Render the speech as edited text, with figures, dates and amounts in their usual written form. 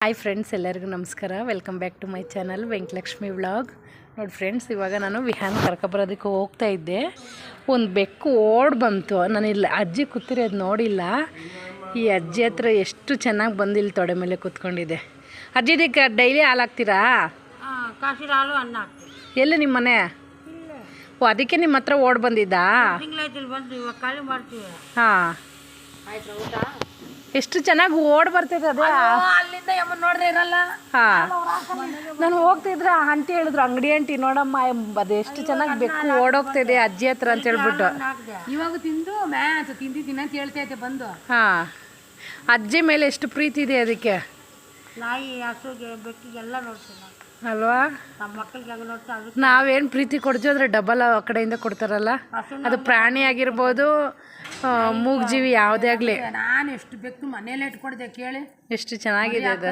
Hi friends, ಎಲ್ಲರಿಗೂ ನಮಸ್ಕಾರ. Welcome back to my channel Venkatalakshmi vlog. ನೋಡಿ ಫ್ರೆಂಡ್ಸ್, ಇವಾಗ ನಾನು ವಿಹಾನ್ ಕರ್ಕೊಬರೋದಕ್ಕೆ ಹೋಗ್ತಾ ಇದ್ದೆ. ಒಂದು ಬೆಕ್ಕು ಓಡ್ ಬಂತು. ನಾನು ಇಲ್ಲಿ ಅಜ್ಜಿ ಕೂತಿರೋದು ನೋಡಿಲ್ಲ. ಈ ಅಜ್ಜಿ ಹತ್ರ ಎಷ್ಟು ಚೆನ್ನಾಗಿ ಬಂದು ಇಲ್ಲಿ ತೊಡೆ ಮೇಲೆ ಕೂತ್ಕೊಂಡಿದೆ. ಅಜ್ಜಿ ಇದಕ್ಕೆ ಡೈಲಿ ಹಾಲು ಹಾಕ್ತೀರಾ? ಕಾಸಿರ ಹಾಲು ಅನ್ನ ಹಾಕ್ತೀವಿ. ಎಲ್ಲಿ ನಿಮ್ಮ ಮನೆ? ಓ, ಅದಕ್ಕೆ ನಿಮ್ಮ ಹತ್ರ ಓಡ್ ಬಂದಿದ್ದಾ? ತಿಂಗಳಾಯ್ತು ಬಂದು ಇವಾಗ ಖಾಲಿ ಮಾಡ್ತೀವಿ. ಹಾಂ, ಆಯ್ತು ಊಟ. ಎಷ್ಟು ಚೆನ್ನಾಗಿ ಓಡ್ ಬರ್ತೈತೆ ಅದೇ. ಅಲ್ಲಿಂದ ಯಮ್ಮನ್ ನೋಡ್ರೆ ಇರಲ್ಲ. ಹಾಂ, ನಾನು ಹೋಗ್ತಿದ್ರೆ ಆಂಟಿ ಹೇಳಿದ್ರು, ಅಂಗಡಿ ಆಂಟಿ ನೋಡಮ್ಮ ಅದು ಎಷ್ಟು ಚೆನ್ನಾಗಿ ಬೆಕ್ಕು ಓಡೋಗ್ತಿದೆ ಅಜ್ಜಿ ಹತ್ರ ಅಂತ ಹೇಳ್ಬಿಟ್ಟು. ಇವಾಗ ತಿಂದು ಮ್ಯಾಚ್ ತಿಂದಿದ್ದೀನಿ ಅಂತ ಹೇಳ್ತಾ ಇದ್ದೆ ಬಂದು. ಹಾಂ, ಅಜ್ಜಿ ಮೇಲೆ ಎಷ್ಟು ಪ್ರೀತಿ ಇದೆ ಅದಕ್ಕೆ. ನಾಯಿ ಹಸುಗೆ ಬೆಕ್ಕಿಗೆಲ್ಲ ನೋಡ್ತೀನಿ ಅಲ್ವಾ? ನಮ್ಮ ಮಕ್ಕಳಿಗೆ ಹೆಂಗೆ ನೋಡ್ತಾ ಅದು. ನಾವೇನು ಪ್ರೀತಿ ಕೊಡ್ತೀವಿ ಅಂದರೆ ಡಬಲ್ ಆ ಕಡೆಯಿಂದ ಕೊಡ್ತಾರಲ್ಲ. ಅದು ಪ್ರಾಣಿ ಆಗಿರ್ಬೋದು, ಮೂಗ್ಜೀವಿ ಯಾವುದೇ ಆಗಲಿ. ನಾನು ಎಷ್ಟು ಬೆಕ್ಕು ಮನೇಲಿ ಇಟ್ಕೊಡ್ದೆ ಕೇಳಿ, ಎಷ್ಟು ಚೆನ್ನಾಗಿದೆ ಅದು.